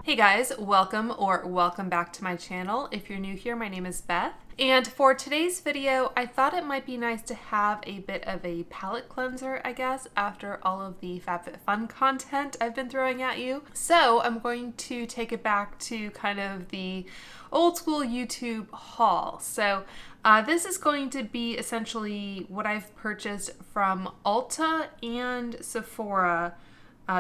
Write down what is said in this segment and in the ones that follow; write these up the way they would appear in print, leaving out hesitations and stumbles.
Hey guys, welcome back to my channel. If you're new here, my name is Beth. And for today's video, I thought it might be nice to have a bit of a palette cleanser, I guess, after all of the FabFitFun content I've been throwing at you. So I'm going to take it back to kind of the old school YouTube haul. So this is going to be essentially what I've purchased from Ulta and Sephora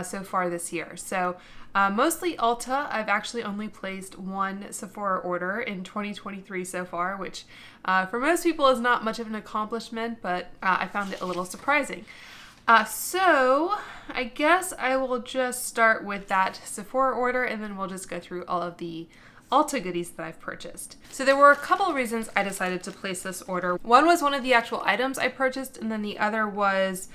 so far this year. So mostly Ulta. I've actually only placed one Sephora order in 2023 so far, which for most people is not much of an accomplishment, but I found it a little surprising. So I guess I will just start with that Sephora order and then we'll just go through all of the Ulta goodies that I've purchased. So there were a couple of reasons I decided to place this order. One was one of the actual items I purchased, and then the other was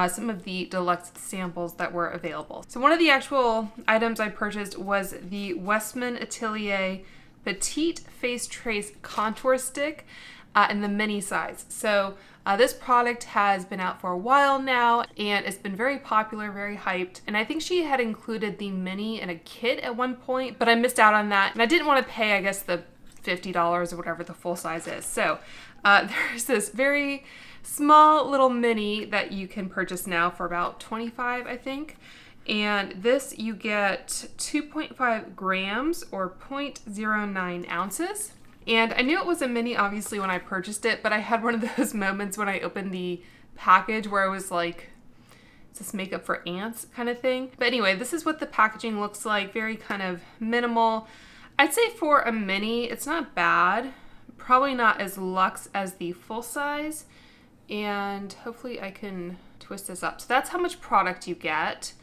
some of the deluxe samples that were available. So one of the actual items I purchased was the Westman Atelier Petite Face Trace Contour Stick in the mini size. So this product has been out for a while now and it's been very popular, very hyped. And I think she had included the mini in a kit at one point, but I missed out on that. And I didn't want to pay, I guess, the $50 or whatever the full size is. So there's this very small little mini that you can purchase now for about $25, I think. And this you get 2.5 grams or 0.09 ounces. And I knew it was a mini obviously when I purchased it, but I had one of those moments when I opened the package where I was like, is this makeup for ants kind of thing? But anyway, this is what the packaging looks like. Very kind of minimal. I'd say for a mini, it's not bad. Probably not as luxe as the full size. And hopefully I can twist this up. So that's how much product you get.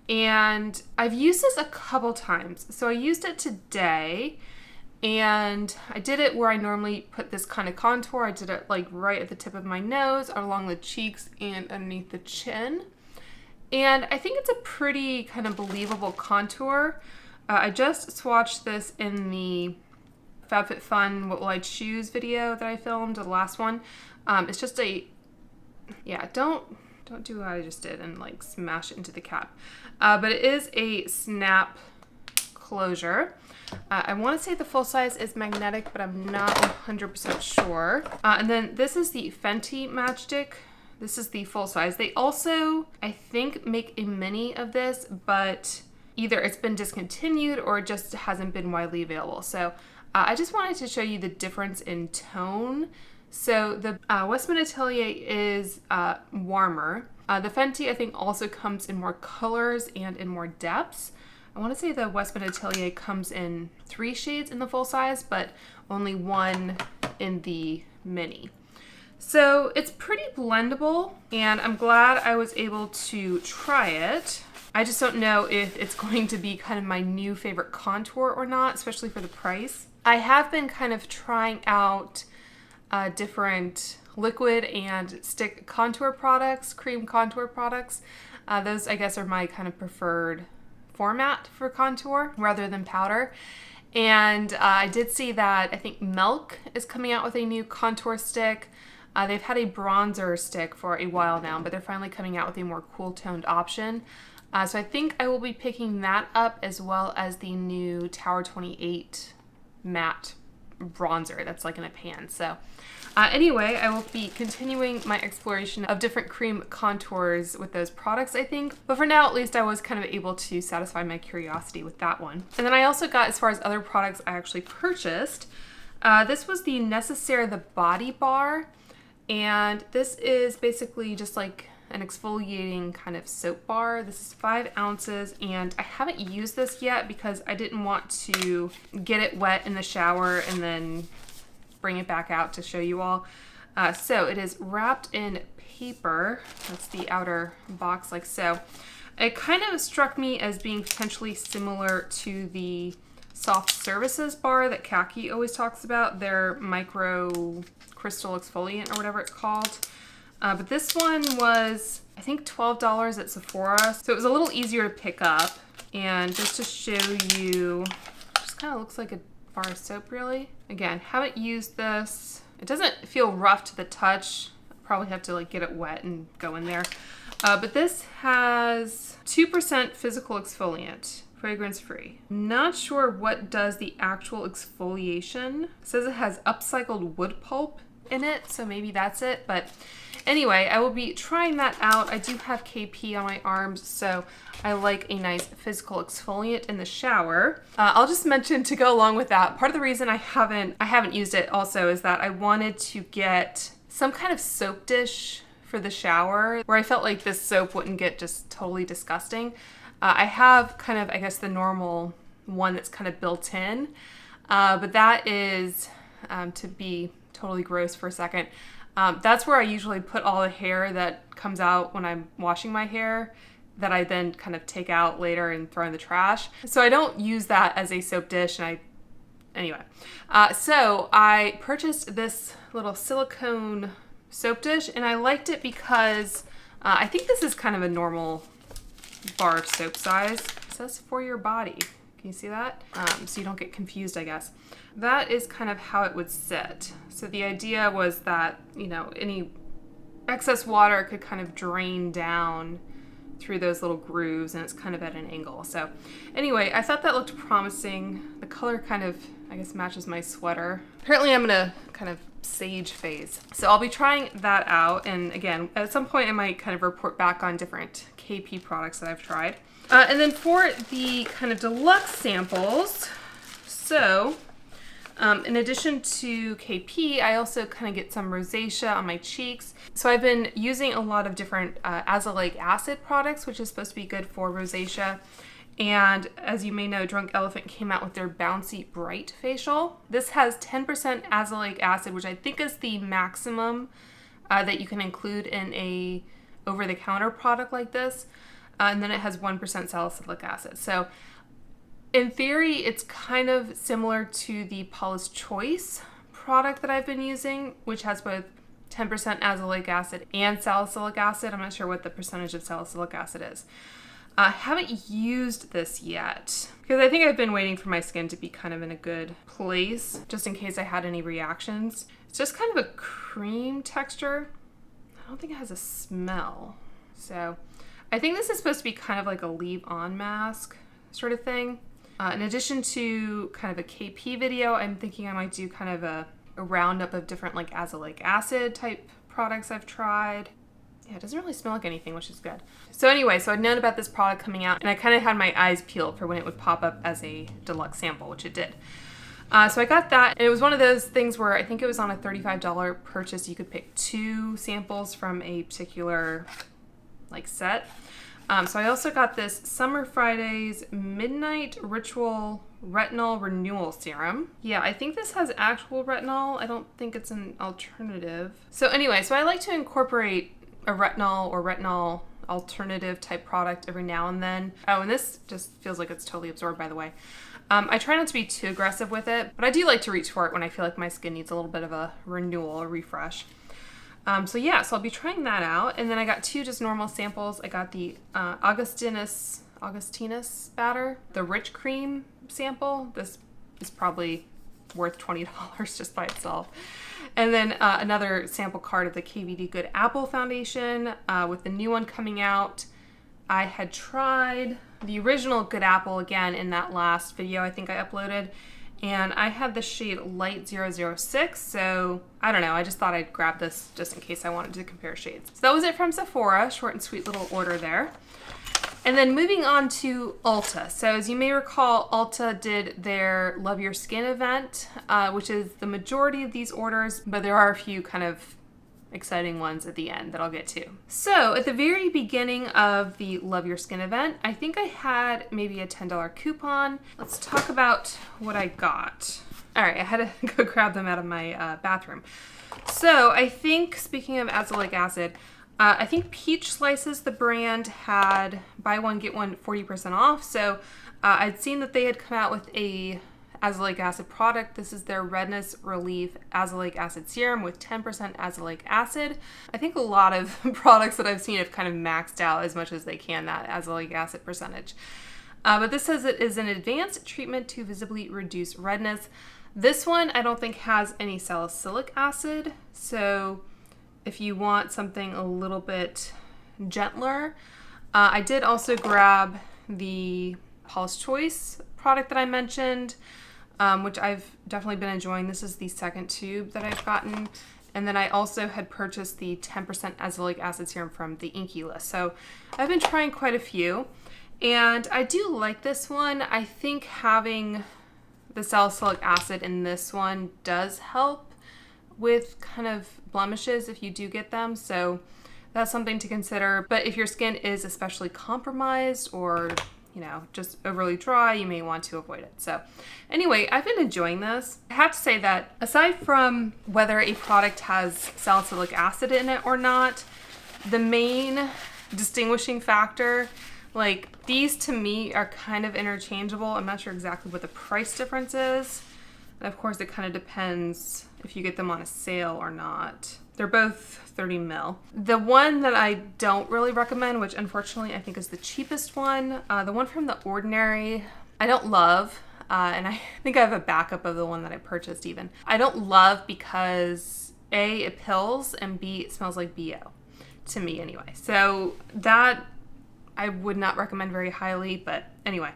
And I've used this a couple times. So I used it today and I did it where I normally put this kind of contour. I did it like right at the tip of my nose, along the cheeks and underneath the chin. And I think it's a pretty kind of believable contour. I just swatched this in the FabFitFun What Will I Choose video that I filmed, the last one. It's just a, yeah, don't do what I just did and like smash it into the cap. But it is a snap closure. I want to say the full size is magnetic, but I'm not 100% sure. And then this is the Fenty Matchstick. This is the full size. They also, I think, make a mini of this, but either it's been discontinued or it just hasn't been widely available. So I just wanted to show you the difference in tone. So the Westman Atelier is warmer. The Fenty, I think, also comes in more colors and in more depths. I want to say the Westman Atelier comes in 3 shades in the full size, but only 1 in the mini. So it's pretty blendable, and I'm glad I was able to try it. I just don't know if it's going to be kind of my new favorite contour or not, especially for the price. I have been kind of trying out different liquid and stick contour products, cream contour products. Those, I guess, are my kind of preferred format for contour rather than powder. And I did see that I think Milk is coming out with a new contour stick. They've had a bronzer stick for a while now, but they're finally coming out with a more cool toned option. So I think I will be picking that up, as well as the new Tower 28 matte bronzer that's like in a pan. So anyway, I will be continuing my exploration of different cream contours with those products, I think. But for now, at least, I was kind of able to satisfy my curiosity with that one. And then I also got, as far as other products I actually purchased, this was the Necessaire the Body Bar. And this is basically just like an exfoliating kind of soap bar. This is 5 ounces, and I haven't used this yet because I didn't want to get it wet in the shower and then bring it back out to show you all. So it is wrapped in paper. That's the outer box, like so. It kind of struck me as being potentially similar to the Soft Services bar that Khaki always talks about, their micro crystal exfoliant or whatever it's called. But this one was, I think, $12 at Sephora. So it was a little easier to pick up. And just to show you, it just kind of looks like a bar of soap, really. Again, haven't used this. It doesn't feel rough to the touch. I'll probably have to like get it wet and go in there. But this has 2% physical exfoliant fragrance free. Not sure what does the actual exfoliation. It says it has upcycled wood pulp in it, so maybe that's it. But anyway, I will be trying that out. I do have KP on my arms, so I like a nice physical exfoliant in the shower. I'll just mention, to go along with that, part of the reason I haven't used it also is that I wanted to get some kind of soap dish for the shower where I felt like this soap wouldn't get just totally disgusting. I have kind of, I guess, the normal one that's kind of built in, but that is, to be totally gross for a second, that's where I usually put all the hair that comes out when I'm washing my hair that I then kind of take out later and throw in the trash. So I don't use that as a soap dish, and anyway. So I purchased this little silicone soap dish, and I liked it because I think this is kind of a normal bar soap size. It says for your body. Can you see that? So you don't get confused, I guess. That is kind of how it would sit. So the idea was that, you know, any excess water could kind of drain down through those little grooves, and it's kind of at an angle. So anyway, I thought that looked promising. The color kind of, I guess, matches my sweater. Apparently I'm in a kind of sage phase. So I'll be trying that out. And again, at some point I might kind of report back on different KP products that I've tried. And then for the kind of deluxe samples, so in addition to KP, I also kind of get some rosacea on my cheeks. So I've been using a lot of different azelaic acid products, which is supposed to be good for rosacea. And as you may know, Drunk Elephant came out with their Bouncy Bright Facial. This has 10% azelaic acid, which I think is the maximum that you can include in a over-the-counter product like this. And then it has 1% salicylic acid. So in theory, it's kind of similar to the Paula's Choice product that I've been using, which has both 10% azelaic acid and salicylic acid. I'm not sure what the percentage of salicylic acid is. I haven't used this yet because I think I've been waiting for my skin to be kind of in a good place, just in case I had any reactions. It's just kind of a cream texture. I don't think it has a smell. So I think this is supposed to be kind of like a leave-on mask sort of thing. In addition to kind of a KP video, I'm thinking I might do kind of a roundup of different like azelaic acid type products I've tried. Yeah, it doesn't really smell like anything, which is good. So anyway, so I'd known about this product coming out, and I kind of had my eyes peeled for when it would pop up as a deluxe sample, which it did. So I got that, and it was one of those things where I think it was on a $35 purchase. You could pick 2 samples from a particular like set. So I also got this Summer Fridays Midnight Ritual Retinol Renewal Serum. Yeah, I think this has actual retinol. I don't think it's an alternative. So anyway, so I like to incorporate a retinol or retinol alternative type product every now and then. Oh, and this just feels like it's totally absorbed, by the way. I try not to be too aggressive with it, but I do like to reach for it when I feel like my skin needs a little bit of a renewal, a refresh. So yeah, so I'll be trying that out. And then I got 2 just normal samples. I got the Augustinus batter, the Rich Cream sample. This is probably worth $20 just by itself. And then another sample card of the KVD Good Apple Foundation with the new one coming out. I had tried the original Good Apple again in that last video I think I uploaded. And I had the shade Light 006, so I don't know, I just thought I'd grab this just in case I wanted to compare shades. So that was it from Sephora, short and sweet little order there. And then moving on to Ulta. So as you may recall, Ulta did their Love Your Skin event, which is the majority of these orders, but there are a few kind of exciting ones at the end that I'll get to. So at the very beginning of the Love Your Skin event, I think I had maybe a $10 coupon. Let's talk about what I got. All right, I had to go grab them out of my bathroom. So I think, speaking of azelaic acid, I think Peach Slices, the brand, had buy one, get one 40% off. So I'd seen that they had come out with a azelaic acid product. This is their Redness Relief Azelaic Acid Serum with 10% azelaic acid. I think a lot of products that I've seen have kind of maxed out as much as they can that azelaic acid percentage. But this says it is an advanced treatment to visibly reduce redness. This one I don't think has any salicylic acid, so if you want something a little bit gentler. I did also grab the Paula's Choice product that I mentioned, which I've definitely been enjoying. This is the second tube that I've gotten. And then I also had purchased the 10% azelaic acid serum from the Inky List. So I've been trying quite a few. And I do like this one. I think having the salicylic acid in this one does help with kind of blemishes if you do get them. So that's something to consider. But if your skin is especially compromised or, you know, just overly dry, you may want to avoid it. So anyway, I've been enjoying this. I have to say that aside from whether a product has salicylic acid in it or not, the main distinguishing factor, like these to me are kind of interchangeable. I'm not sure exactly what the price difference is. And of course, it kind of depends if you get them on a sale or not. They're both 30 ml. The one that I don't really recommend, which unfortunately I think is the cheapest one, the one from The Ordinary, I don't love. And I think I have a backup of the one that I purchased even. I don't love because A, it pills, and B, it smells like BO. To me anyway. So that I would not recommend very highly, but anyway.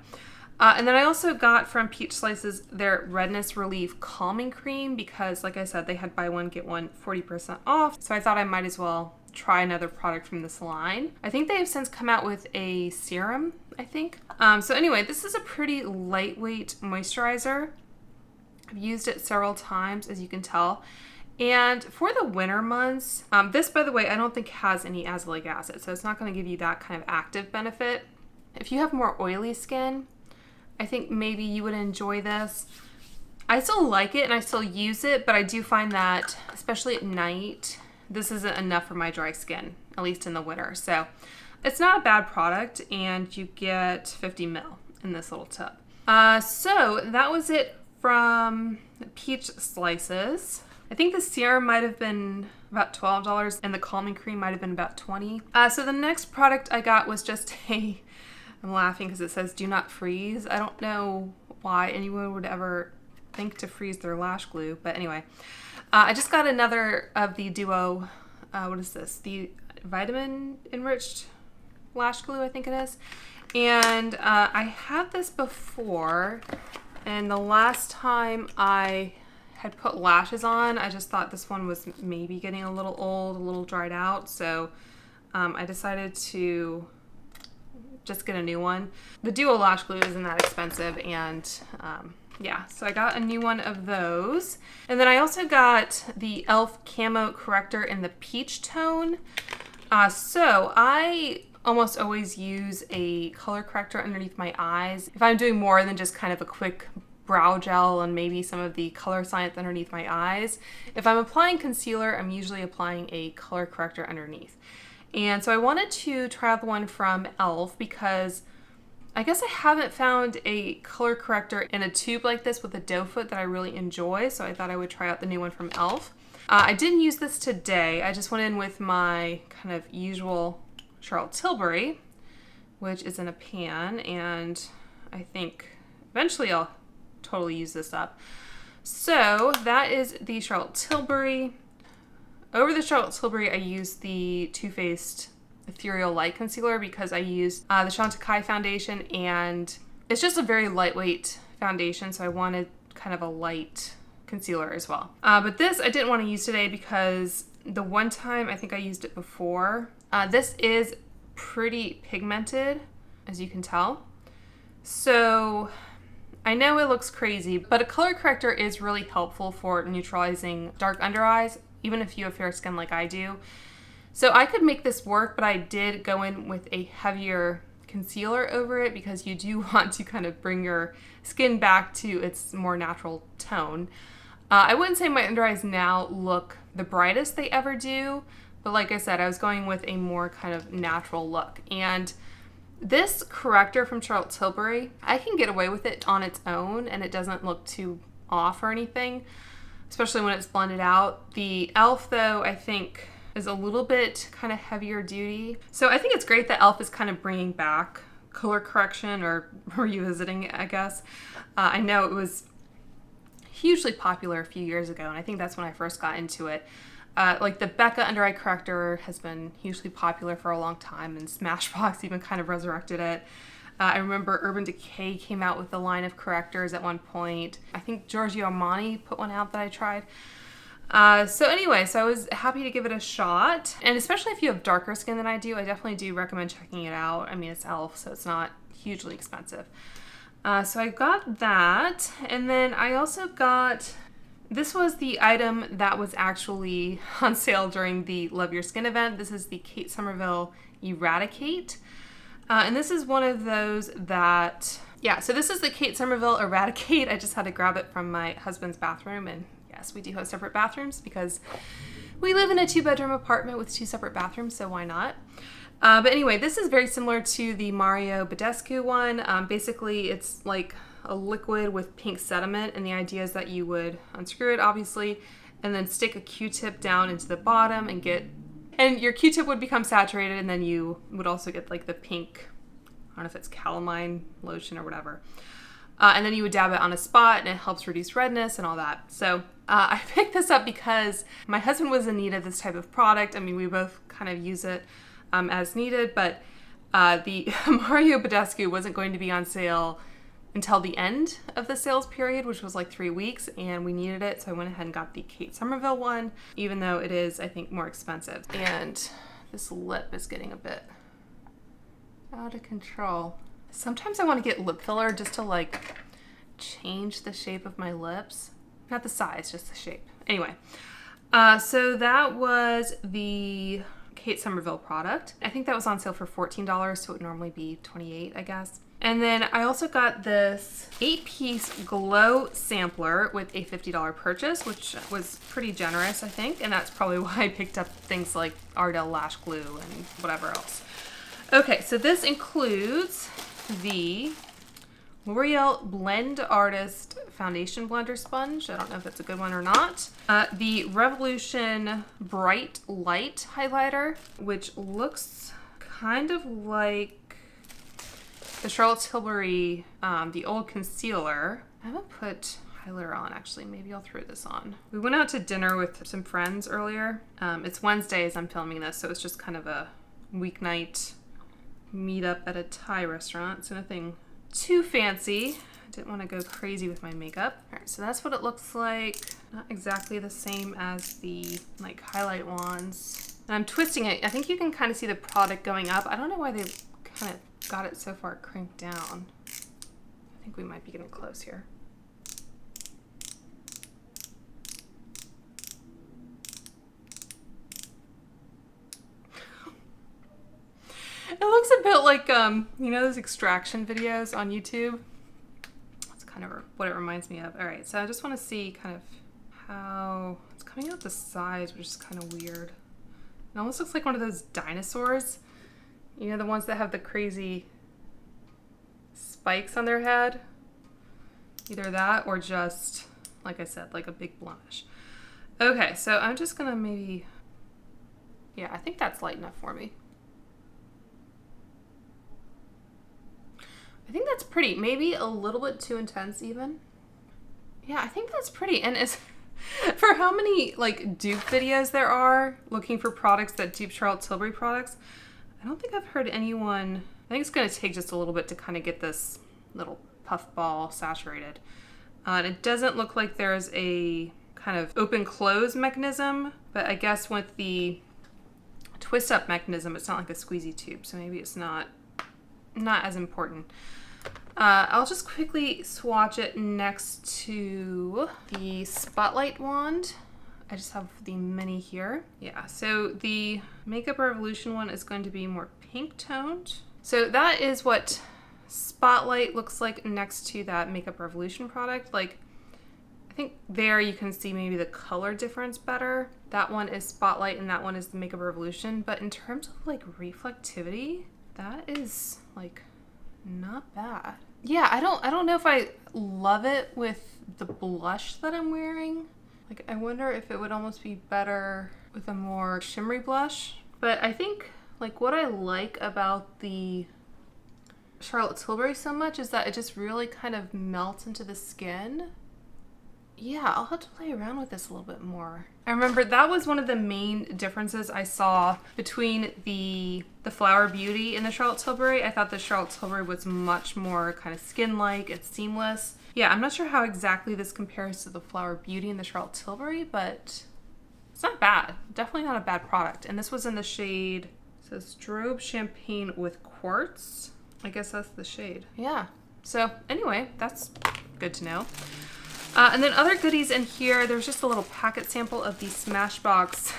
And then I also got from Peach Slices their Redness Relief Calming Cream because, like I said, they had buy one, get one 40% off. So I thought I might as well try another product from this line. I think they have since come out with a serum, I think. So anyway, this is a pretty lightweight moisturizer. I've used it several times, as you can tell. And for the winter months, this, by the way, I don't think has any azelaic acid, so it's not going to give you that kind of active benefit. If you have more oily skin, I think maybe you would enjoy this. I still like it and I still use it, but I do find that, especially at night, this isn't enough for my dry skin, at least in the winter. So it's not a bad product, and you get 50 ml in this little tub. So that was it from Peach Slices. I think the serum might have been about $12 and the calming cream might have been about $20. So the next product I got was just I'm laughing because it says do not freeze. I don't know why anyone would ever think to freeze their lash glue, but anyway. I just got another of the Duo, what is this? The vitamin enriched lash glue, I think it is. And I had this before, and the last time I had put lashes on, I just thought this one was maybe getting a little old, a little dried out, so I decided to just get a new one. The Duo lash glue isn't that expensive, and yeah, so I got a new one of those. And then I also got the e.l.f. Camo Corrector in the peach tone. So I almost always use a color corrector underneath my eyes if I'm doing more than just kind of a quick brow gel and maybe some of the color science underneath my eyes. If I'm applying concealer, I'm usually applying a color corrector underneath. And so I wanted to try out the one from e.l.f. because I guess I haven't found a color corrector in a tube like this with a doe foot that I really enjoy, so I thought I would try out the new one from e.l.f. I didn't use this today. I just went in with my kind of usual Charlotte Tilbury, which is in a pan, and I think eventually I'll totally use this up. So that is the Charlotte Tilbury. Over the Charlotte Tilbury, I used the Too Faced Ethereal Light Concealer because I used the Chantecaille foundation, and it's just a very lightweight foundation, so I wanted kind of a light concealer as well. But this I didn't want to use today because the one time I think I used it before, this is pretty pigmented, as you can tell. So I know it looks crazy, but a color corrector is really helpful for neutralizing dark under eyes, even if you have fair skin like I do. So I could make this work, but I did go in with a heavier concealer over it because you do want to kind of bring your skin back to its more natural tone. I wouldn't say my under eyes now look the brightest they ever do, but like I said, I was going with a more kind of natural look. And this corrector from Charlotte Tilbury, I can get away with it on its own and it doesn't look too off or anything, especially when it's blended out. The e.l.f. though, I think is a little bit kind of heavier duty. So I think it's great that e.l.f. is kind of bringing back color correction or revisiting it, I guess. I know it was hugely popular a few years ago, and I think that's when I first got into it. Like the Becca Under Eye Corrector has been hugely popular for a long time, and Smashbox even kind of resurrected it. I remember Urban Decay came out with a line of correctors at one point. I think Giorgio Armani put one out that I tried. So anyway, so I was happy to give it a shot. And especially if you have darker skin than I do, I definitely do recommend checking it out. I mean, it's e.l.f., so it's not hugely expensive. So I got that. And then I also got, this was the item that was actually on sale during the Love Your Skin event. This is the Kate Somerville Eradicate. And this is one of those that, yeah, so this is the Kate Somerville Eradicate. I just had to grab it from my husband's bathroom, and yes, we do have separate bathrooms because we live in a 2-bedroom apartment with 2 separate bathrooms, so why not? But anyway, this is very similar to the Mario Badescu one. Basically, it's like a liquid with pink sediment, and the idea is that you would unscrew it, obviously, and then stick a Q-tip down into the bottom and and your Q-tip would become saturated, and then you would also get like the pink, I don't know if it's calamine lotion or whatever. And then you would dab it on a spot, and it helps reduce redness and all that. So I picked this up because my husband was in need of this type of product. I mean, we both kind of use it as needed, but the Mario Badescu wasn't going to be on sale until the end of the sales period, which was like 3 weeks, and we needed it, so I went ahead and got the Kate Somerville one, even though it is, I think, more expensive. And this lip is getting a bit out of control. Sometimes I want to get lip filler just to like change the shape of my lips. Not the size, just the shape. Anyway, so that was the Kate Somerville product. I think that was on sale for $14, so it would normally be $28, I guess. And then I also got this 8-piece glow sampler with a $50 purchase, which was pretty generous, I think. And that's probably why I picked up things like Ardell Lash Glue and whatever else. Okay, so this includes the L'Oreal Blend Artist Foundation Blender Sponge. I don't know if it's a good one or not. The Revolution Bright Light Highlighter, which looks kind of like the Charlotte Tilbury, the old concealer. I haven't put highlighter on, actually. Maybe I'll throw this on. We went out to dinner with some friends earlier. It's Wednesday as I'm filming this, so it's just kind of a weeknight meet up at a Thai restaurant. So nothing too fancy. I didn't want to go crazy with my makeup. All right, so that's what it looks like. Not exactly the same as the like highlight wands. And I'm twisting it. I think you can kind of see the product going up. I don't know why they kind of got it so far crimped down. I think we might be getting close here. It looks a bit like, you know those extraction videos on YouTube? That's kind of what it reminds me of. All right, so I just want to see kind of how it's coming out the sides, which is kind of weird. It almost looks like one of those dinosaurs. You know, the ones that have the crazy spikes on their head? Either that or just, like I said, like a big blemish. Okay, so I'm just gonna maybe, yeah, I think that's light enough for me. I think that's pretty. Maybe a little bit too intense even. Yeah, I think that's pretty. And it's for how many like dupe videos there are looking for products that dupe Charlotte Tilbury products, I don't think I've heard anyone, I think it's going to take just a little bit to kind of get this little puff ball saturated. And it doesn't look like there's a kind of open close mechanism, but I guess with the twist up mechanism, it's not like a squeezy tube, so maybe it's not as important. I'll just quickly swatch it next to the Spotlight wand. I just have the mini here. Yeah, so the Makeup Revolution one is going to be more pink toned. So that is what Spotlight looks like next to that Makeup Revolution product. Like, I think there you can see maybe the color difference better. That one is Spotlight and that one is the Makeup Revolution. But in terms of like reflectivity, that is like not bad. Yeah, I don't know if I love it with the blush that I'm wearing. Like, I wonder if it would almost be better with a more shimmery blush. But I think like what I like about the Charlotte Tilbury so much is that it just really kind of melts into the skin. yeah, I'll have to play around with this a little bit more. I remember that was one of the main differences I saw between the Flower Beauty and the Charlotte Tilbury. I thought the Charlotte Tilbury was much more kind of skin-like and seamless. Yeah, I'm not sure how exactly this compares to the Flower Beauty and the Charlotte Tilbury, but it's not bad. Definitely not a bad product. And this was in the shade, it says Strobe Champagne with Quartz. I guess that's the shade. Yeah. So anyway, that's good to know. And then other goodies in here, there's just a little packet sample of the Smashbox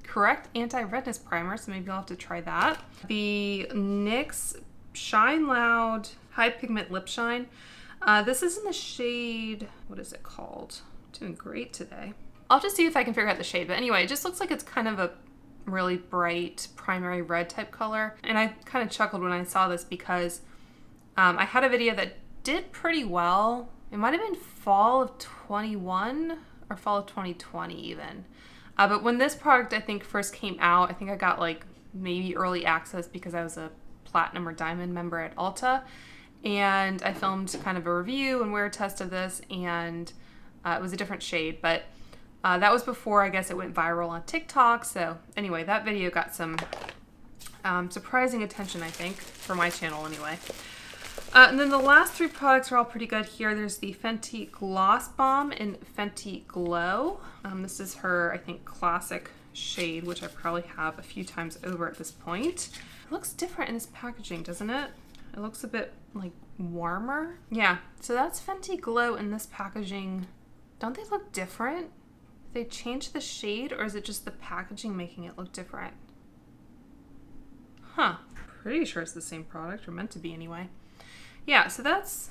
Correct Anti-Redness Primer, so maybe I'll have to try that. The NYX Shine Loud High Pigment Lip Shine. This is in the shade, what is it called? Doing great today. I'll have to see if I can figure out the shade, but anyway, it just looks like it's kind of a really bright primary red type color. And I kind of chuckled when I saw this because I had a video that did pretty well. It might have been fall of 21 or fall of 2020 even. But when this product I think first came out, I think I got like maybe early access because I was a platinum or diamond member at Ulta. And I filmed kind of a review and wear test of this, and it was a different shade, but that was before I guess it went viral on TikTok. So anyway, that video got some surprising attention, I think, for my channel anyway. And then the last three products are all pretty good here. There's the Fenty Gloss Bomb in Fenty Glow. This is her, I think, classic shade, which I probably have a few times over at this point. It looks different in this packaging, doesn't it? It looks a bit like warmer. Yeah, so that's Fenty Glow in this packaging. Don't they look different? Did they change the shade, or is it just the packaging making it look different? Huh, pretty sure it's the same product, or meant to be anyway. Yeah, so that's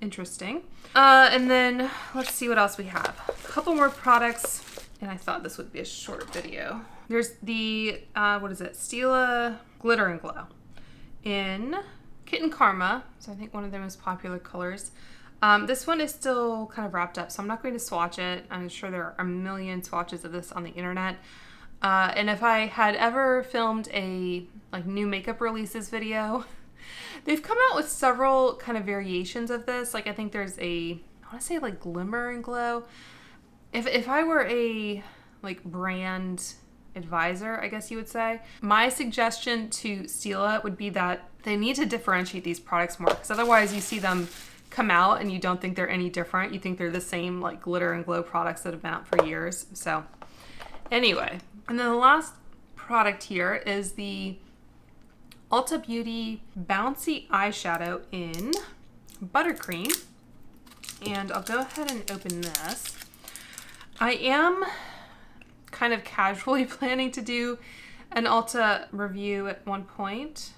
interesting. And then let's see what else we have. A couple more products, and I thought this would be a short video. There's the, what is it? Stila Glitter and Glow in Kitten Karma. So I think one of their most popular colors. This one is still kind of wrapped up, so I'm not going to swatch it. I'm sure there are a million swatches of this on the internet. And if I had ever filmed a like new makeup releases video, they've come out with several kind of variations of this. Like I think there's a, I want to say like Glimmer and Glow. If I were a like brand advisor, I guess you would say, my suggestion to Stila would be that they need to differentiate these products more, because otherwise you see them come out and you don't think they're any different. You think they're the same like glitter and glow products that have been out for years. So anyway, and then the last product here is the Ulta Beauty Bouncy Eyeshadow in Buttercream. And I'll go ahead and open this. I am kind of casually planning to do an Ulta review at one point.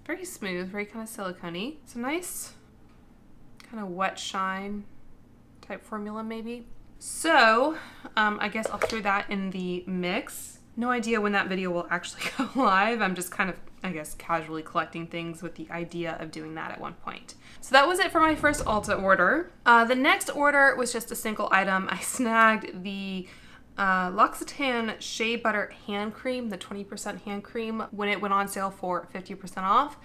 Very smooth, very kind of silicone-y. It's a nice kind of wet shine type formula maybe. So I guess I'll throw that in the mix. No idea when that video will actually go live. I'm just kind of, I guess, casually collecting things with the idea of doing that at one point. So that was it for my first Ulta order. The next order was just a single item. I snagged the L'Occitane Shea Butter Hand Cream, the 20% hand cream, when it went on sale for 50% off.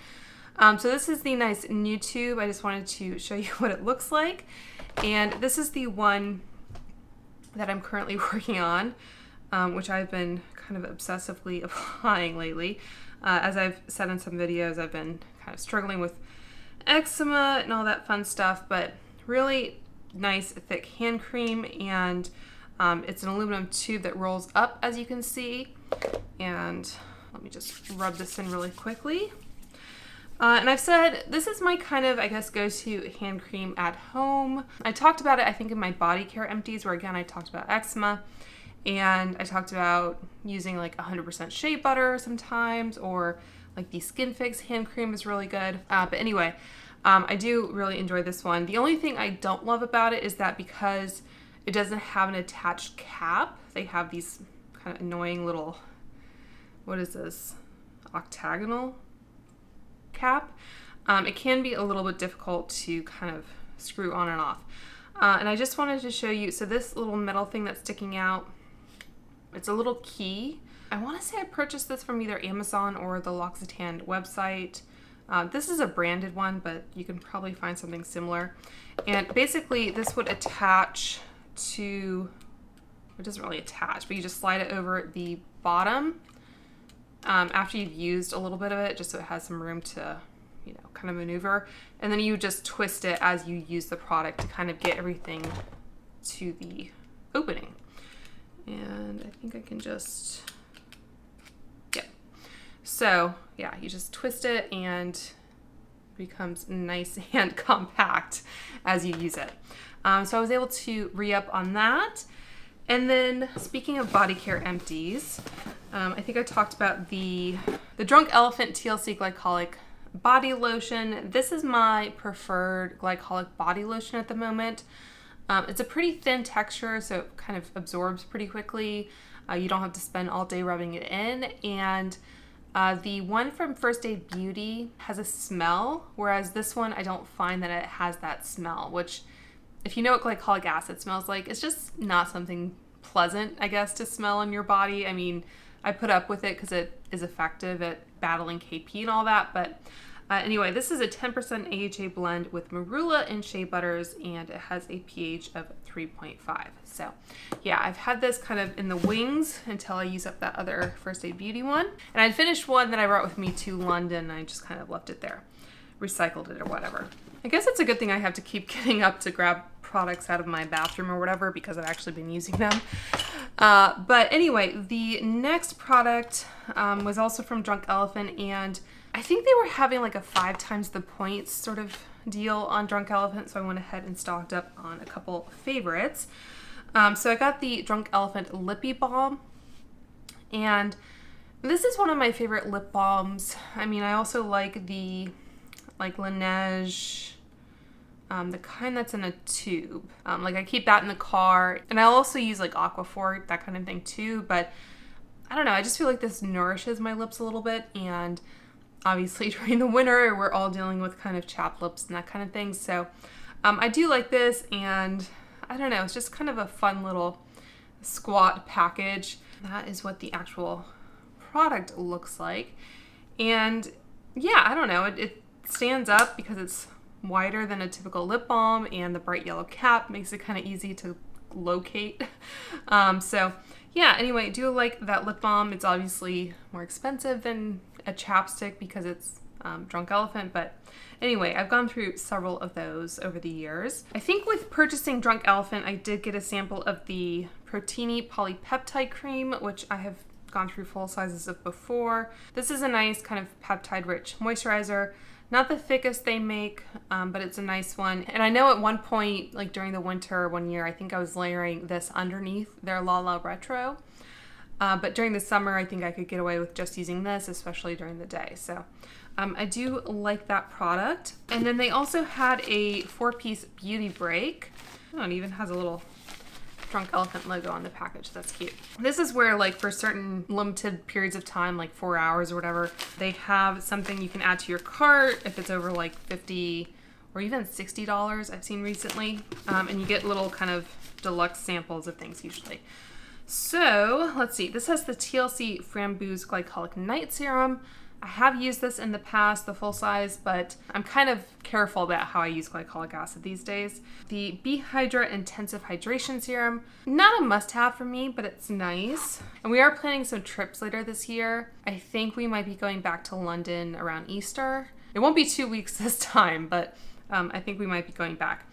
So this is the nice new tube. I just wanted to show you what it looks like. And this is the one that I'm currently working on, which I've been kind of obsessively applying lately. As I've said in some videos, I've been kind of struggling with eczema and all that fun stuff, but really nice thick hand cream, and it's an aluminum tube that rolls up, as you can see. And let me just rub this in really quickly. And I've said this is my kind of, I guess, go-to hand cream at home. I talked about it, I think, in my body care empties, where again I talked about eczema, and I talked about using like 100% shea butter sometimes, or like the Skin Fix hand cream is really good. But anyway, I do really enjoy this one. The only thing I don't love about it is that because it doesn't have an attached cap, they have these kind of annoying little, what is this, octagonal cap. It can be a little bit difficult to kind of screw on and off. And I just wanted to show you, so this little metal thing that's sticking out, it's a little key. I want to say I purchased this from either Amazon or the L'Occitane website. This is a branded one, but you can probably find something similar. And basically this would attach to, it doesn't really attach, but you just slide it over the bottom after you've used a little bit of it, just so it has some room to, you know, kind of maneuver. And then you just twist it as you use the product to kind of get everything to the opening. And I think I can just, yeah. So yeah, you just twist it and it becomes nice and compact as you use it. So I was able to re-up on that. And then speaking of body care empties, I think I talked about the Drunk Elephant TLC Glycolic Body Lotion. This is my preferred glycolic body lotion at the moment. It's a pretty thin texture, so it kind of absorbs pretty quickly. You don't have to spend all day rubbing it in. And the one from First Aid Beauty has a smell, whereas this one, I don't find that it has that smell, which, if you know what glycolic acid smells like, it's just not something pleasant, I guess, to smell on your body. I mean, I put up with it because it is effective at battling KP and all that, but anyway, this is a 10% AHA blend with marula and shea butters, and it has a pH of 3.5. So yeah, I've had this kind of in the wings until I use up that other First Aid Beauty one. And I finished one that I brought with me to London, and I just kind of left it there, recycled it or whatever. I guess it's a good thing I have to keep getting up to grab products out of my bathroom or whatever, because I've actually been using them. But anyway, the next product was also from Drunk Elephant, and I think they were having like a 5 times the points sort of deal on Drunk Elephant, so I went ahead and stocked up on a couple favorites. So I got the Drunk Elephant Lippy Balm, and this is one of my favorite lip balms. I mean, I also like the Laneige, the kind that's in a tube. Like I keep that in the car, and I also use like Aquaphor, that kind of thing too, but I don't know, I just feel like this nourishes my lips a little bit, and obviously during the winter we're all dealing with kind of chapped lips and that kind of thing, so I do like this, and I don't know, it's just kind of a fun little squat package. That is what the actual product looks like, and yeah, I don't know, it stands up because it's wider than a typical lip balm, and the bright yellow cap makes it kind of easy to locate. So yeah, anyway, I do like that lip balm. It's obviously more expensive than a chapstick because it's Drunk Elephant, but anyway, I've gone through several of those over the years. I think with purchasing Drunk Elephant, I did get a sample of the Protini Polypeptide Cream, which I have gone through full sizes of before. This is a nice kind of peptide-rich moisturizer. Not the thickest they make, but it's a nice one. And I know at one point, like during the winter one year, I think I was layering this underneath their La La Retro. But during the summer, I think I could get away with just using this, especially during the day. So I do like that product. And then they also had a 4-piece beauty break. Oh, it even has a little Drunk Elephant logo on the package. That's cute. This is where, like, for certain limited periods of time, like 4 hours or whatever, they have something you can add to your cart if it's over like $50 or even $60 I've seen recently. And you get little kind of deluxe samples of things usually. So let's see, this has the TLC Framboos Glycolic Night Serum. I have used this in the past, the full size, but I'm kind of careful about how I use glycolic acid these days. The Behydra Intensive Hydration Serum, not a must-have for me, but it's nice. And we are planning some trips later this year. I think we might be going back to London around Easter. It won't be 2 weeks this time, but I think we might be going back.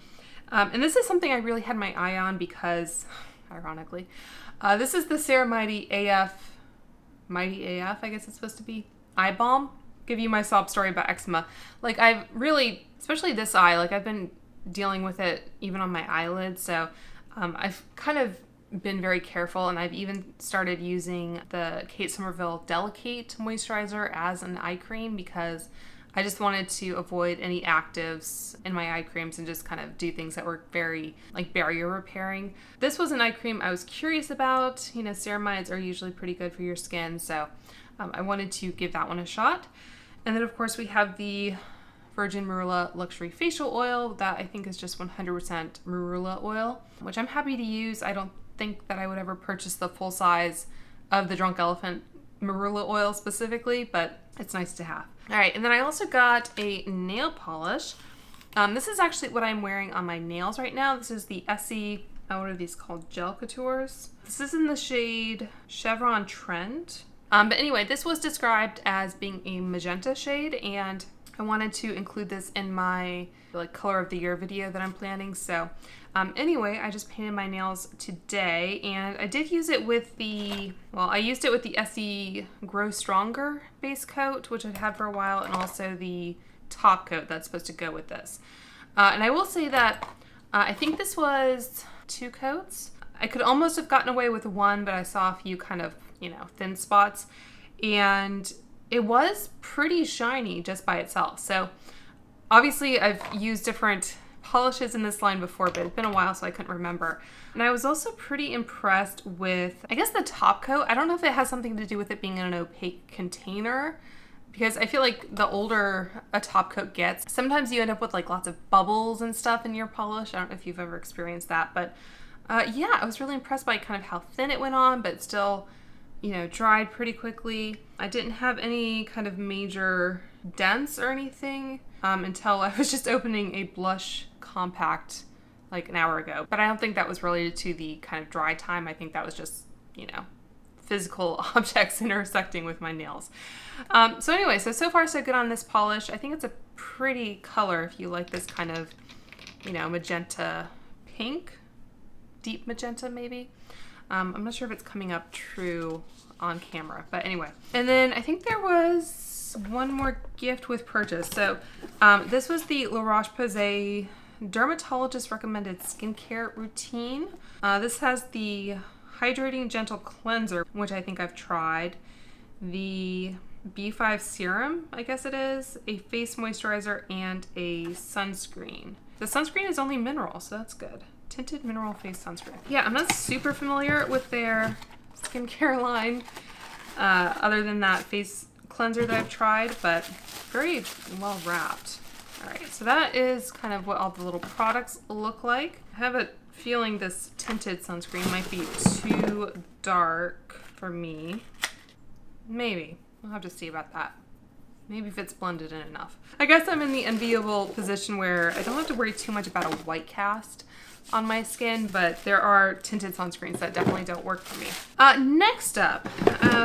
And this is something I really had my eye on because, ironically, this is the Ceramide AF, Mighty AF, I guess it's supposed to be, eye balm. Give you my sob story about eczema. Like, I've really, especially this eye, like I've been dealing with it even on my eyelids, so I've kind of been very careful, and I've even started using the Kate Somerville Delicate moisturizer as an eye cream because I just wanted to avoid any actives in my eye creams and just kind of do things that were very like barrier repairing. This was an eye cream I was curious about. You know, ceramides are usually pretty good for your skin, so I wanted to give that one a shot. And then of course we have the Virgin Marula Luxury Facial Oil. That I think is just 100% marula oil, which I'm happy to use. I don't think that I would ever purchase the full size of the Drunk Elephant marula oil specifically, but it's nice to have. All right, and then I also got a nail polish. This is actually what I'm wearing on my nails right now. This is the Essie what are these called? Gel Coutures. This is in the shade Chevron Trend. But anyway, this was described as being a magenta shade, and I wanted to include this in my like color of the year video that I'm planning. So anyway, I just painted my nails today, and I did use it with the, well, I used it with the SE Grow Stronger base coat, which I'd had for a while, and also the top coat that's supposed to go with this. And I will say that I think this was 2 coats. I could almost have gotten away with 1, but I saw a few kind of, you know, thin spots, and it was pretty shiny just by itself. So obviously I've used different polishes in this line before, but it's been a while, so I couldn't remember. And I was also pretty impressed with, I guess, the top coat. I don't know if it has something to do with it being in an opaque container, because I feel like the older a top coat gets, sometimes you end up with like lots of bubbles and stuff in your polish. I don't know if you've ever experienced that, but yeah, I was really impressed by kind of how thin it went on, but still, you know, dried pretty quickly. I didn't have any kind of major dents or anything until I was just opening a blush compact like an hour ago. But I don't think that was related to the kind of dry time. I think that was just, you know, physical objects intersecting with my nails. So anyway, so far so good on this polish. I think it's a pretty color if you like this kind of, you know, magenta pink, deep magenta maybe. I'm not sure if it's coming up true on camera, but anyway. And then I think there was one more gift with purchase. So this was the La Roche-Posay Dermatologist Recommended Skincare Routine. This has the Hydrating Gentle Cleanser, which I think I've tried. The B5 Serum, I guess it is. A face moisturizer and a sunscreen. The sunscreen is only mineral, so that's good. Tinted mineral face sunscreen. Yeah, I'm not super familiar with their skincare line, other than that face cleanser that I've tried, but very well wrapped. All right, so that is kind of what all the little products look like. I have a feeling this tinted sunscreen might be too dark for me. Maybe. We'll have to see about that. Maybe if it's blended in enough. I guess I'm in the enviable position where I don't have to worry too much about a white cast on my skin, but there are tinted sunscreens that definitely don't work for me. Next up,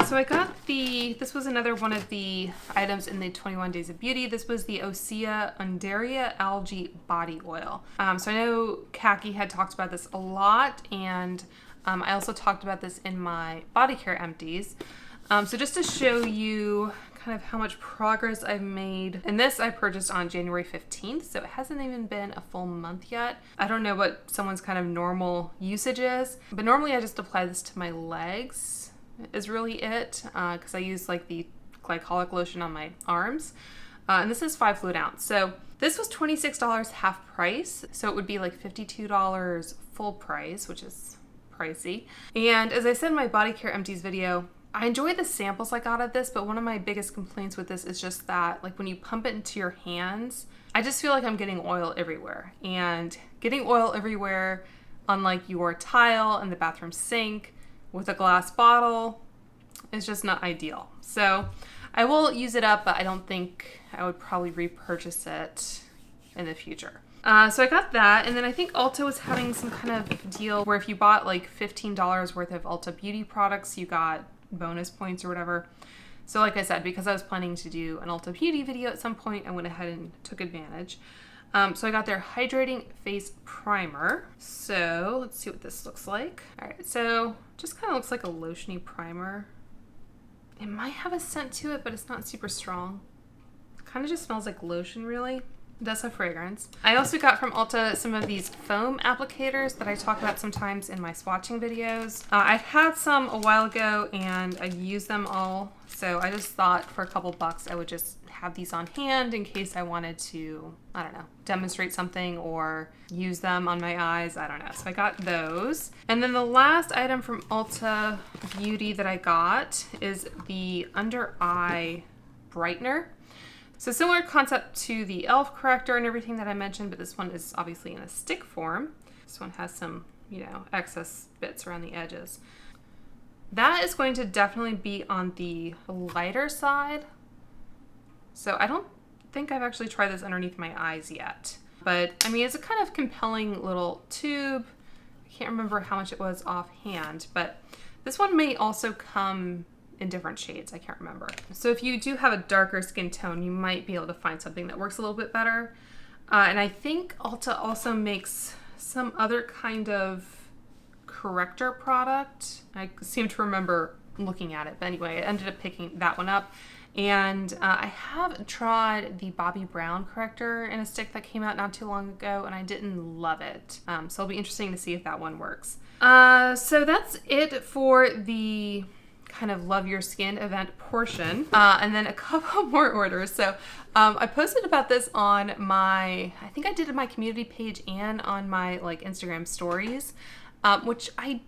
so I got this was another one of the items in the 21 Days of Beauty. This was the Osea Undaria Algae Body Oil. So I know Khaki had talked about this a lot, and I also talked about this in my body care empties. So just to show you kind of how much progress I've made. And this I purchased on January 15th, so it hasn't even been a full month yet. I don't know what someone's kind of normal usage is, but normally I just apply this to my legs is really it, because I use like the glycolic lotion on my arms. And this is 5 fluid ounce. So this was $26 half price, so it would be like $52 full price, which is pricey. And as I said in my body care empties video, I enjoy the samples I got of this, but one of my biggest complaints with this is just that, like, when you pump it into your hands, I just feel like I'm getting oil everywhere. And getting oil everywhere, unlike your tile and the bathroom sink with a glass bottle, is just not ideal. So I will use it up, but I don't think I would probably repurchase it in the future. So I got that, and then I think Ulta was having some kind of deal where if you bought like $15 worth of Ulta Beauty products, you got bonus points or whatever. So like I said, because I was planning to do an Ulta Beauty video at some point, I went ahead and took advantage. So I got their Hydrating Face Primer. So let's see what this looks like. All right, so just kind of looks like a lotiony primer. It might have a scent to it, but it's not super strong. It kind of just smells like lotion, really. It does have fragrance. I also got from Ulta some of these foam applicators that I talk about sometimes in my swatching videos. I had some a while ago and I used them all, so I just thought for a couple bucks I would just have these on hand in case I wanted to, I don't know, demonstrate something or use them on my eyes, I don't know. So I got those. And then the last item from Ulta Beauty that I got is the under eye brightener. So similar concept to the e.l.f. corrector and everything that I mentioned, but this one is obviously in a stick form. This one has some, you know, excess bits around the edges. That is going to definitely be on the lighter side. So I don't think I've actually tried this underneath my eyes yet. But I mean, it's a kind of compelling little tube. can't remember how much it was offhand, but this one may also come in different shades. I can't remember. So if you do have a darker skin tone, you might be able to find something that works a little bit better. And I think Ulta also makes some other kind of corrector product. I seem to remember looking at it, but anyway, I ended up picking that one up. And I have tried the Bobbi Brown corrector in a stick that came out not too long ago, and I didn't love it. So it'll be interesting to see if that one works. So that's it for the kind of love your skin event portion. And then a couple more orders. So I posted about this on my, I think I did it my community page and on my like Instagram stories, which I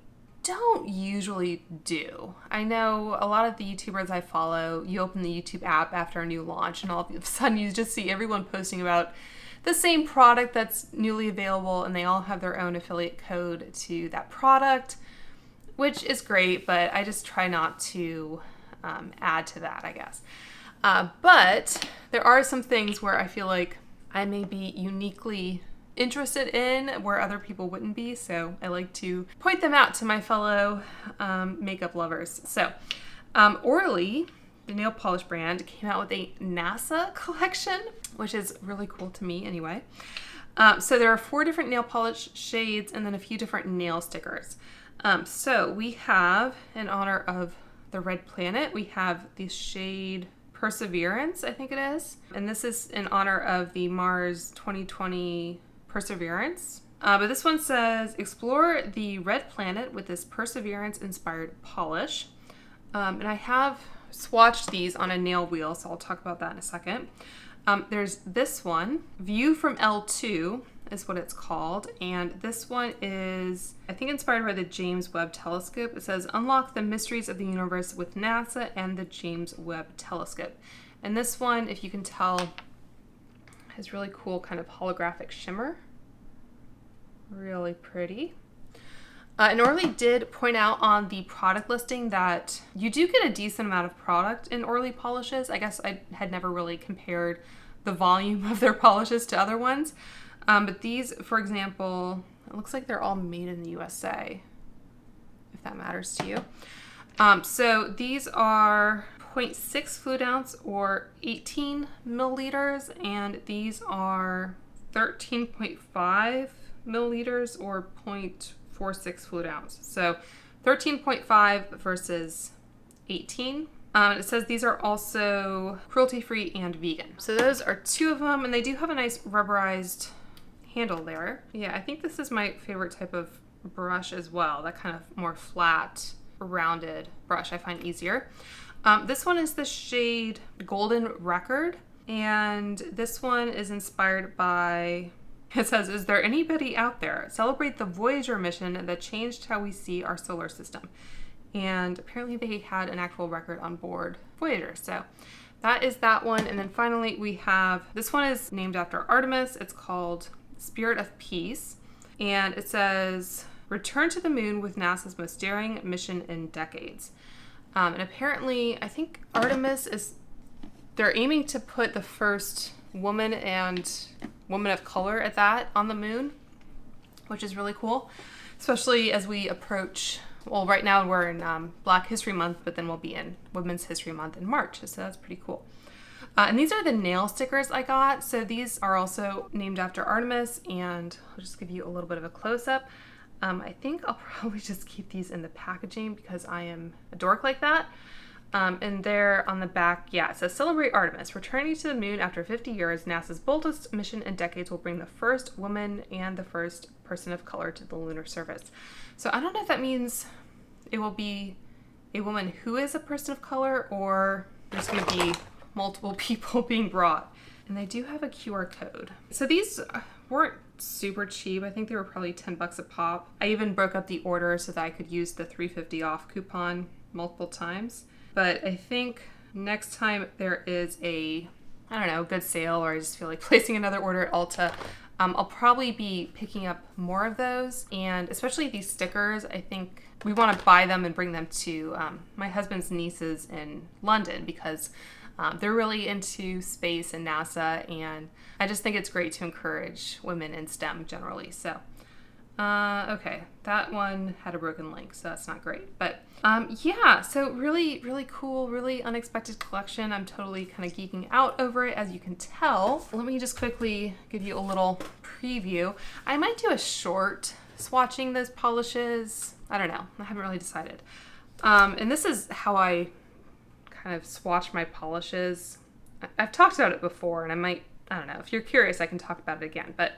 don't usually do. I know a lot of the YouTubers I follow, you open the YouTube app after a new launch and all of a sudden you just see everyone posting about the same product that's newly available, and they all have their own affiliate code to that product, which is great, but I just try not to add to that, I guess. But there are some things where I feel like I may be uniquely interested in where other people wouldn't be, so I like to point them out to my fellow makeup lovers. So ORLY, the nail polish brand, came out with a NASA collection, which is really cool to me anyway. So there are 4 different nail polish shades and then a few different nail stickers. So we have, in honor of the Red Planet, we have the shade Perseverance, I think it is. And this is in honor of the Mars 2020 Perseverance. But this one says, explore the Red Planet with this Perseverance-inspired polish. And I have swatched these on a nail wheel, so I'll talk about that in a second. There's this one, View from L2 is what it's called, and this one is, I think, inspired by the James Webb Telescope. It says, unlock the mysteries of the universe with NASA and the James Webb Telescope. And this one, if you can tell, has really cool kind of holographic shimmer. Really pretty. And ORLY did point out on the product listing that you do get a decent amount of product in ORLY polishes. I guess I had never really compared the volume of their polishes to other ones. But these, for example, it looks like they're all made in the USA, if that matters to you. So these are 0.6 fluid ounce or 18 milliliters, and these are 13.5 milliliters or 0.46 fluid ounce. So 13.5 versus 18. It says these are also cruelty-free and vegan. So those are 2 of them, and they do have a nice rubberized handle there. Yeah, I think this is my favorite type of brush as well. That kind of more flat, rounded brush I find easier. This one is the shade Golden Record, and this one is inspired by, it says, is there anybody out there? Celebrate the Voyager mission that changed how we see our solar system. And apparently they had an actual record on board Voyager. So that is that one. And then finally we have, this one is named after Artemis. It's called Spirit of Peace. And it says, return to the moon with NASA's most daring mission in decades. And apparently, I think Artemis is, they're aiming to put the first woman and woman of color at that on the moon, which is really cool, especially as we approach, well, right now we're in Black History Month, but then we'll be in Women's History Month in March, so that's pretty cool. And these are the nail stickers I got. So these are also named after Artemis, and I'll just give you a little bit of a close-up. I think I'll probably just keep these in the packaging because I am a dork like that. And there on the back, yeah, it says, celebrate Artemis. Returning to the moon after 50 years, NASA's boldest mission in decades will bring the first woman and the first person of color to the lunar surface. So I don't know if that means it will be a woman who is a person of color, or there's going to be multiple people being brought. And they do have a QR code. So these weren't super cheap. I think they were probably 10 bucks a pop. I even broke up the order so that I could use the $3.50 off coupon multiple times. But I think next time there is a, I don't know, good sale, or I just feel like placing another order at Ulta, I'll probably be picking up more of those. And especially these stickers, I think we want to buy them and bring them to my husband's nieces in London, because they're really into space and NASA, and I just think it's great to encourage women in STEM generally. So Okay, that one had a broken link, so that's not great. But yeah, so really, really cool, really unexpected collection. I'm totally kind of geeking out over it, as you can tell. Let me just quickly give you a little preview. I might do a short swatching those polishes. I don't know. I haven't really decided. And this is how I kind of swatch my polishes. I've talked about it before, and I don't know. If you're curious, I can talk about it again. But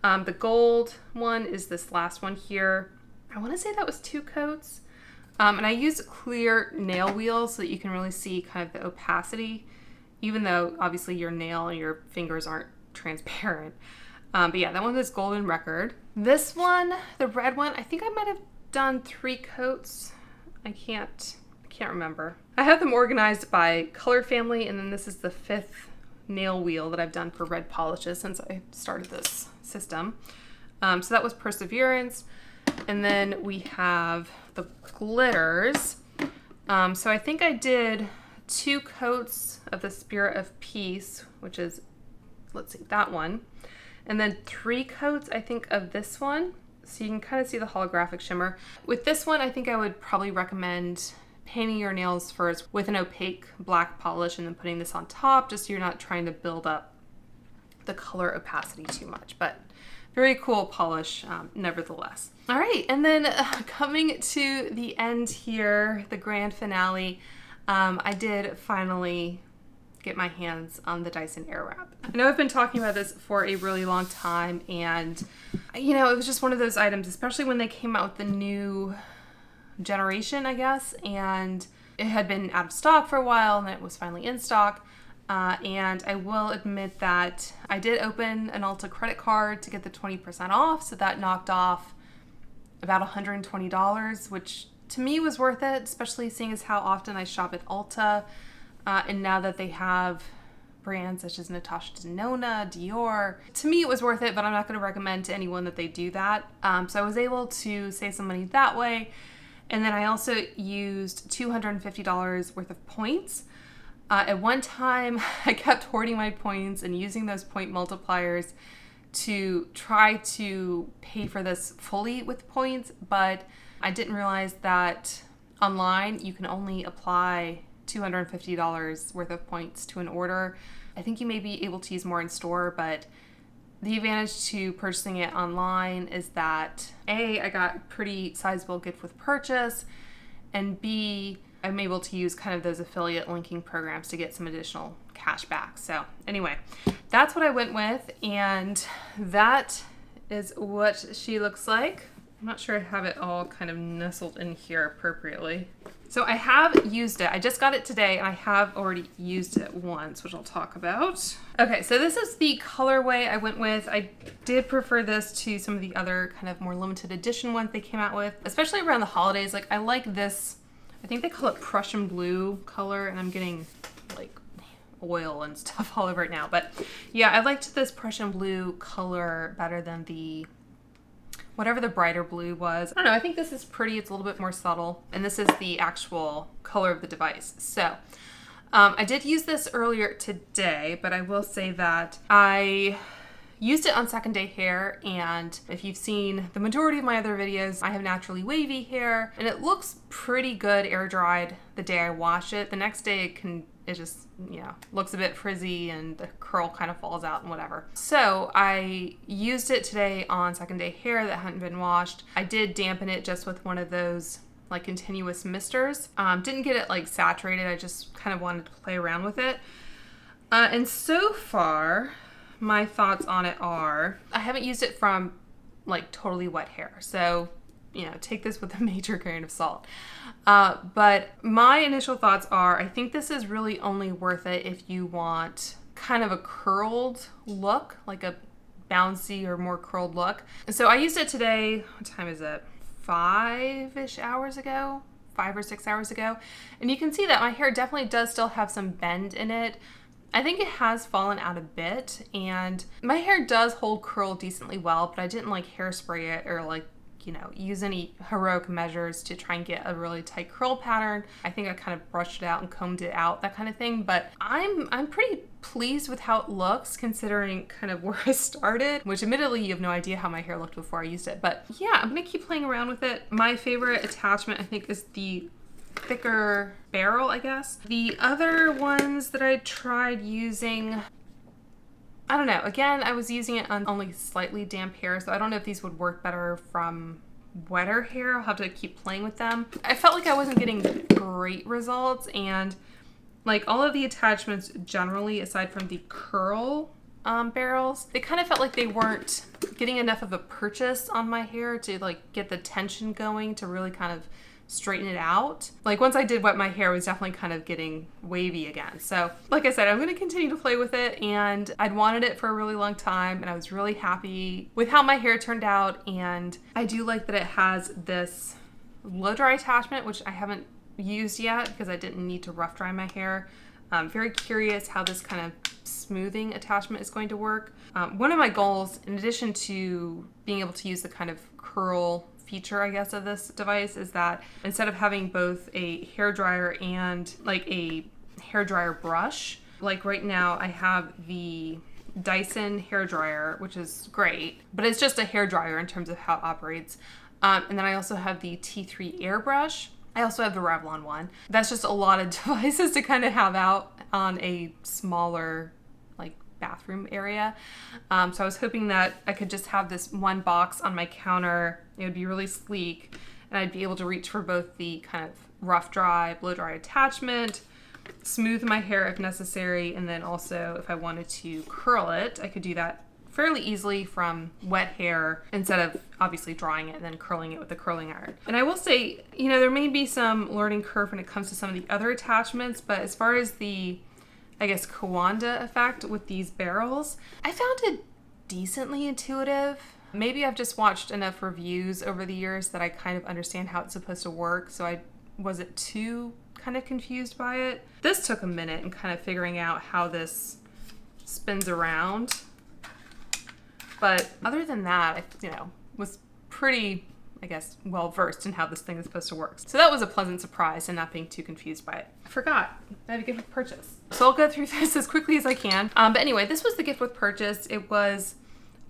the gold one is this last one here. I want to say that was 2 coats. And I used clear nail wheels so that you can really see kind of the opacity, even though obviously your nail and your fingers aren't transparent. But yeah, that one is Golden Record. This one, the red one, I think I might have done 3 coats. I can't remember. I have them organized by color family, and then this is the 5th nail wheel that I've done for red polishes since I started this system. So that was Perseverance. And then we have the glitters. So I think I did 2 coats of the Spirit of Peace, which is, let's see, that one. And then 3 coats, I think, of this one. So you can kind of see the holographic shimmer. With this one, I think I would probably recommend painting your nails first with an opaque black polish and then putting this on top, just so you're not trying to build up the color opacity too much. But very cool polish, nevertheless. All right, and then coming to the end here, the grand finale, I did finally get my hands on the Dyson Airwrap. I know I've been talking about this for a really long time, and you know, it was just one of those items, especially when they came out with the new generation, I guess, and it had been out of stock for a while, and then it was finally in stock. And I will admit that I did open an Ulta credit card to get the 20% off, so that knocked off about $120, which to me was worth it, especially seeing as how often I shop at Ulta. And now that they have brands such as Natasha Denona, Dior, to me it was worth it, but I'm not going to recommend to anyone that they do that. So I was able to save some money that way. And then I also used $250 worth of points. At one time, I kept hoarding my points and using those point multipliers to try to pay for this fully with points, but I didn't realize that online you can only apply $250 worth of points to an order. I think you may be able to use more in store, but the advantage to purchasing it online is that A, I got pretty sizable gift with purchase, and B, I'm able to use kind of those affiliate linking programs to get some additional cash back. So anyway, that's what I went with, and that is what she looks like. I'm not sure I have it all kind of nestled in here appropriately. So I have used it. I just got it today, and I have already used it once, which I'll talk about. Okay, so this is the colorway I went with. I did prefer this to some of the other kind of more limited edition ones they came out with, especially around the holidays. Like, I like this, I think they call it Prussian blue color, and I'm getting like oil and stuff all over it now. But yeah, I liked this Prussian blue color better than the whatever the brighter blue was. I don't know, I think this is pretty. It's a little bit more subtle. And this is the actual color of the device. So I did use this earlier today, but I will say that I used it on second day hair, and if you've seen the majority of my other videos, I have naturally wavy hair, and it looks pretty good air dried the day I wash it. The next day it just, yeah, looks a bit frizzy and the curl kind of falls out and whatever. So I used it today on second day hair that hadn't been washed. I did dampen it just with one of those like continuous misters. Didn't get it like saturated. I just kind of wanted to play around with it. And so far, my thoughts on it are, I haven't used it from like totally wet hair. So, you know, take this with a major grain of salt. But my initial thoughts are, I think this is really only worth it if you want kind of a curled look, like a bouncy or more curled look. And so I used it today, what time is it? 5-ish hours ago, 5 or 6 hours ago. And you can see that my hair definitely does still have some bend in it. I think it has fallen out a bit, and my hair does hold curl decently well, but I didn't like hairspray it or like you know, use any heroic measures to try and get a really tight curl pattern. I think I kind of brushed it out and combed it out, that kind of thing. But I'm pretty pleased with how it looks considering kind of where I started, which admittedly you have no idea how my hair looked before I used it. But yeah, I'm gonna keep playing around with it. My favorite attachment, I think, is the thicker barrel, I guess. The other ones that I tried using, I don't know. Again, I was using it on only slightly damp hair, so I don't know if these would work better from wetter hair. I'll have to keep playing with them. I felt like I wasn't getting great results, and like all of the attachments generally, aside from the curl barrels, they kind of felt like they weren't getting enough of a purchase on my hair to like get the tension going to really kind of straighten it out. Like once I did wet my hair, it was definitely kind of getting wavy again. So like I said, I'm going to continue to play with it, and I'd wanted it for a really long time, and I was really happy with how my hair turned out. And I do like that it has this blow dry attachment, which I haven't used yet because I didn't need to rough dry my hair. I'm very curious how this kind of smoothing attachment is going to work. One of my goals, in addition to being able to use the kind of curl feature, I guess, of this device, is that instead of having both a hairdryer and like a hairdryer brush, like right now I have the DYSON hairdryer, which is great, but it's just a hairdryer in terms of how it operates. And then I also have the T3 airbrush. I also have the Revlon one. That's just a lot of devices to kind of have out on a smaller like bathroom area. So I was hoping that I could just have this one box on my counter. It would be really sleek, and I'd be able to reach for both the kind of rough dry, blow dry attachment, smooth my hair if necessary, and then also if I wanted to curl it, I could do that fairly easily from wet hair instead of obviously drying it and then curling it with a curling iron. And I will say, you know, there may be some learning curve when it comes to some of the other attachments, but as far as the, I guess, Kawanda effect with these barrels, I found it decently intuitive. Maybe I've just watched enough reviews over the years that I kind of understand how it's supposed to work, so I wasn't too kind of confused by it. This took a minute in kind of figuring out how this spins around. But other than that, I, you know, was pretty, I guess, well versed in how this thing is supposed to work. So that was a pleasant surprise and not being too confused by it. I forgot, I had a gift with purchase. So I'll go through this as quickly as I can. But anyway, this was the gift with purchase. It was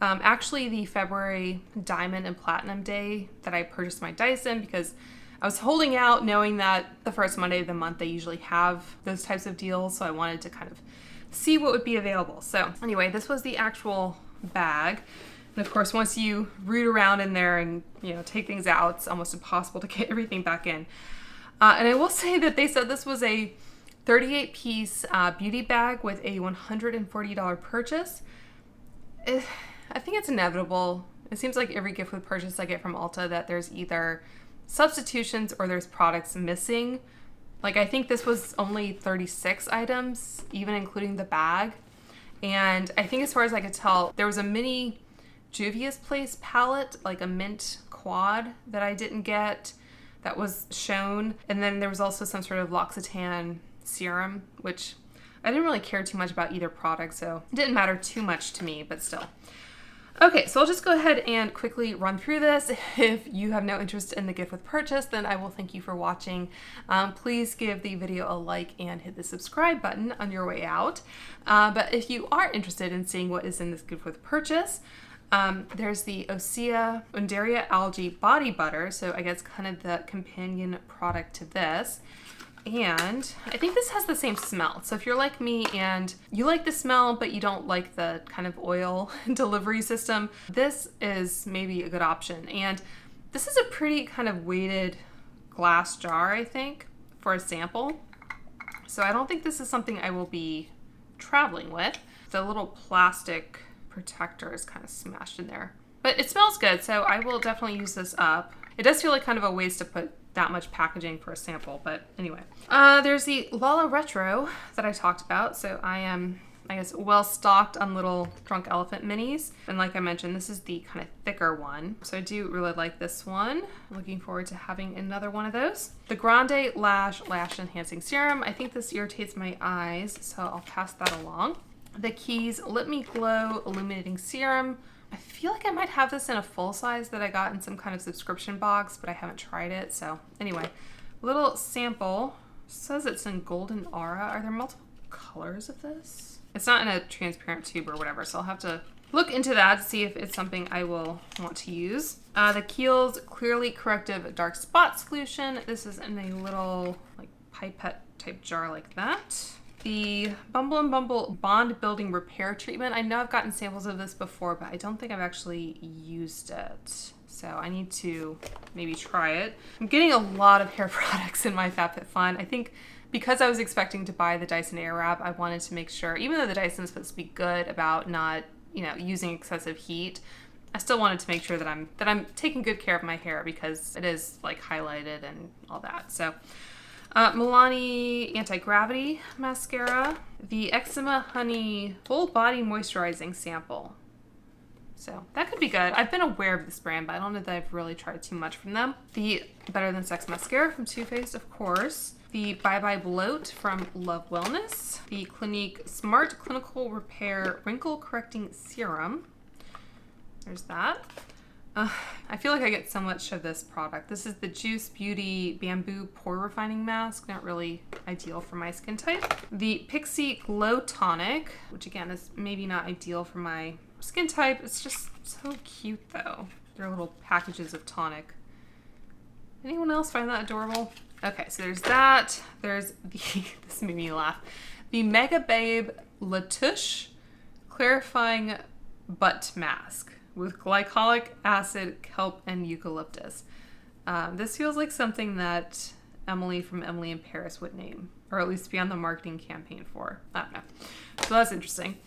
actually the February Diamond and Platinum Day that I purchased my DYSON, because I was holding out knowing that the first Monday of the month they usually have those types of deals. So I wanted to kind of see what would be available. So anyway, this was the actual bag, and of course once you root around in there and, you know, take things out, it's almost impossible to get everything back in. And I will say that they said this was a 38-piece beauty bag with a $140 purchase. I think it's inevitable. It seems like every gift with purchase I get from Ulta that there's either substitutions or there's products missing. Like I think this was only 36 items, even including the bag. And I think as far as I could tell, there was a mini Juvia's Place palette, like a mint quad, that I didn't get that was shown. And then there was also some sort of L'Occitane serum, which I didn't really care too much about either product, so it didn't matter too much to me, but still. Okay, so I'll just go ahead and quickly run through this. If you have no interest in the gift with purchase, then I will thank you for watching. Please give the video a like and hit the subscribe button on your way out. But if you are interested in seeing what is in this gift with purchase, there's the Osea Undaria Algae Body Butter, so I guess kind of the companion product to this. And I think this has the same smell. So if you're like me and you like the smell, but you don't like the kind of oil delivery system, this is maybe a good option. And this is a pretty kind of weighted glass jar, I think, for a sample. So I don't think this is something I will be traveling with. The little plastic protector is kind of smashed in there. But it smells good, so I will definitely use this up. It does feel like kind of a waste to put that much packaging for a sample, but anyway. There's the Lala Retro that I talked about. So I am, I guess, well stocked on little Drunk Elephant minis. And like I mentioned, this is the kind of thicker one. So I do really like this one. I'm looking forward to having another one of those. The Grande Lash Enhancing Serum. I think this irritates my eyes, so I'll pass that along. The Keys Let Me Glow Illuminating Serum, I feel like I might have this in a full size that I got in some kind of subscription box, but I haven't tried it. So anyway, little sample. Says it's in Golden Aura. Are there multiple colors of this? It's not in a transparent tube or whatever, so I'll have to look into that to see if it's something I will want to use. The Kiehl's Clearly Corrective Dark Spot Solution. This is in a little like pipette type jar like that. The Bumble and Bumble Bond Building Repair Treatment. I know I've gotten samples of this before, but I don't think I've actually used it. So I need to maybe try it. I'm getting a lot of hair products in my FabFitFun. I think because I was expecting to buy the Dyson Airwrap, I wanted to make sure, even though the Dyson is supposed to be good about not, you know, using excessive heat, I still wanted to make sure that I'm taking good care of my hair because it is like highlighted and all that. So Milani Anti-Gravity Mascara, the Eczema Honey Full Body Moisturizing Sample. So that could be good. I've been aware of this brand, but I don't know that I've really tried too much from them. The Better Than Sex Mascara from Too Faced, of course. The Bye Bye Bloat from Love Wellness. The Clinique Smart Clinical Repair Wrinkle Correcting Serum. There's that. I feel like I get so much of this product. This is the Juice Beauty Bamboo Pore Refining Mask. Not really ideal for my skin type. The Pixie Glow Tonic, which again is maybe not ideal for my skin type. It's just so cute though. Their little packages of tonic. Anyone else find that adorable? Okay, so there's that. There's the, this made me laugh. The Mega Babe Latouche Clarifying Butt Mask with glycolic acid, kelp, and eucalyptus. This feels like something that Emily from Emily in Paris would name, or at least be on the marketing campaign for. I don't know. So that's interesting.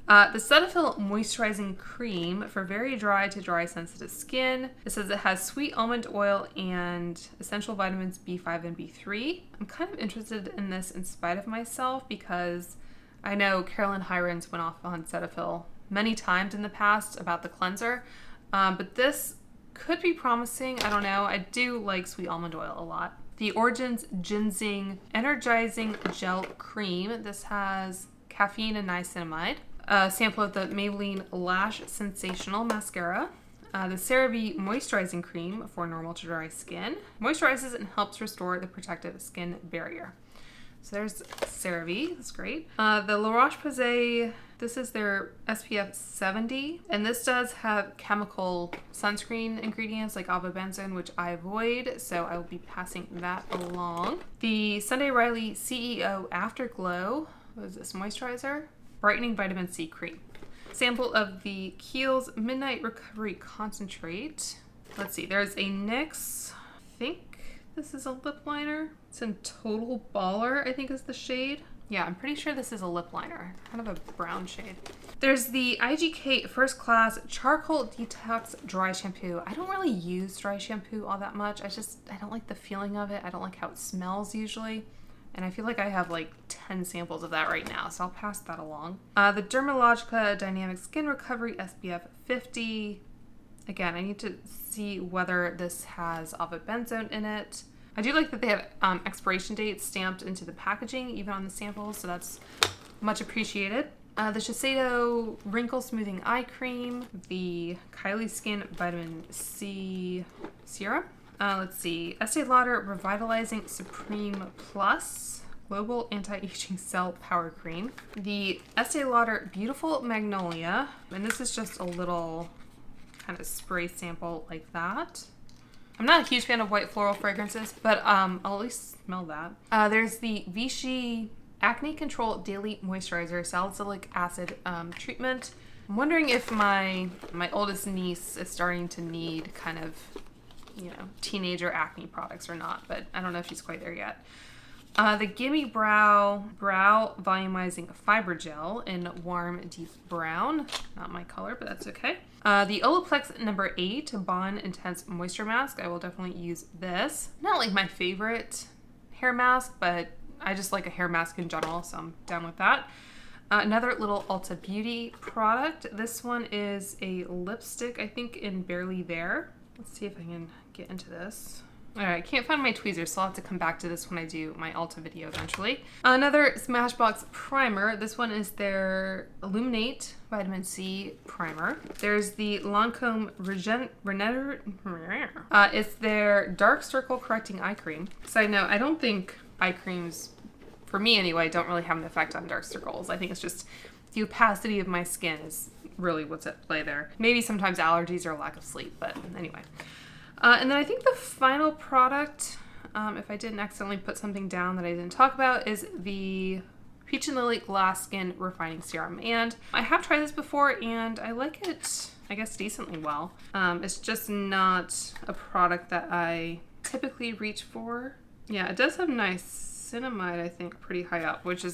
The Cetaphil Moisturizing Cream for very dry to dry sensitive skin. It says it has sweet almond oil and essential vitamins B5 and B3. I'm kind of interested in this in spite of myself because I know Carolyn Hirons went off on Cetaphil many times in the past about the cleanser, but this could be promising. I don't know. I do like sweet almond oil a lot. The Origins Ginseng Energizing Gel Cream. This has caffeine and niacinamide. A sample of the Maybelline Lash Sensational Mascara. The CeraVe Moisturizing Cream for normal to dry skin. Moisturizes and helps restore the protective skin barrier. So there's CeraVe, that's great. The La Roche-Posay, this is their SPF 70, and this does have chemical sunscreen ingredients like avobenzone, which I avoid, so I will be passing that along. The Sunday Riley CEO Afterglow, what is this, moisturizer? Brightening Vitamin C Cream. Sample of the Kiehl's Midnight Recovery Concentrate. Let's see, there's a NYX, I think this is a lip liner. It's in Total Baller, I think is the shade. Yeah, I'm pretty sure this is a lip liner, kind of a brown shade. There's the IGK First Class Charcoal Detox Dry Shampoo. I don't really use dry shampoo all that much. I don't like the feeling of it. I don't like how it smells usually. And I feel like I have like 10 samples of that right now, so I'll pass that along. The Dermalogica Dynamic Skin Recovery SPF 50. Again, I need to see whether this has avobenzone in it. I do like that they have expiration dates stamped into the packaging, even on the samples, so that's much appreciated. The Shiseido Wrinkle Smoothing Eye Cream. The Kylie Skin Vitamin C Serum. Let's see, Estee Lauder Revitalizing Supreme Plus Global Anti-Aging Cell Power Cream. The Estee Lauder Beautiful Magnolia, and this is just a little kind of spray sample like that. I'm not a huge fan of white floral fragrances, but I'll at least smell that. There's the Vichy Acne Control Daily Moisturizer Salicylic Acid Treatment. I'm wondering if my oldest niece is starting to need kind of, you know, teenager acne products or not, but I don't know if she's quite there yet. The Gimme Brow Volumizing Fiber Gel in Warm Deep Brown. Not my color, but that's okay. The Olaplex number 8 Bond Intense Moisture Mask. I will definitely use this. Not like my favorite hair mask, but I just like a hair mask in general, so I'm down with that. Another little Ulta Beauty product. This one is a lipstick, I think in Barely There. Let's see if I can get into this. Alright, I can't find my tweezers, so I'll have to come back to this when I do my Ulta video eventually. Another Smashbox primer. This one is their Illuminate Vitamin C Primer. There's the Lancome it's their Dark Circle Correcting Eye Cream. Side note, I don't think eye creams, for me anyway, don't really have an effect on dark circles. I think it's just the opacity of my skin is really what's at play there. Maybe sometimes allergies or lack of sleep, but anyway. And then I think the final product, if I didn't accidentally put something down that I didn't talk about, is the Peach and Lily Glass Skin Refining Serum. And I have tried this before and I like it, I guess, decently well. It's just not a product that I typically reach for. Yeah, it does have niacinamide, I think, pretty high up, which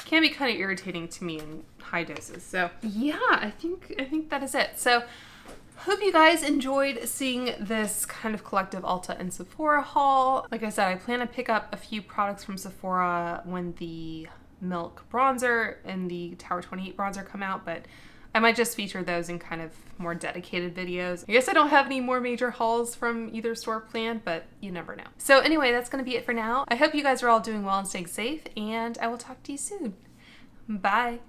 can be kind of irritating to me in high doses. So yeah, I think that is it. So hope you guys enjoyed seeing this kind of collective Ulta and Sephora haul. Like I said, I plan to pick up a few products from Sephora when the Milk bronzer and the Tower 28 bronzer come out, but I might just feature those in kind of more dedicated videos. I guess I don't have any more major hauls from either store planned, but you never know. So anyway, that's gonna be it for now. I hope you guys are all doing well and staying safe, and I will talk to you soon. Bye.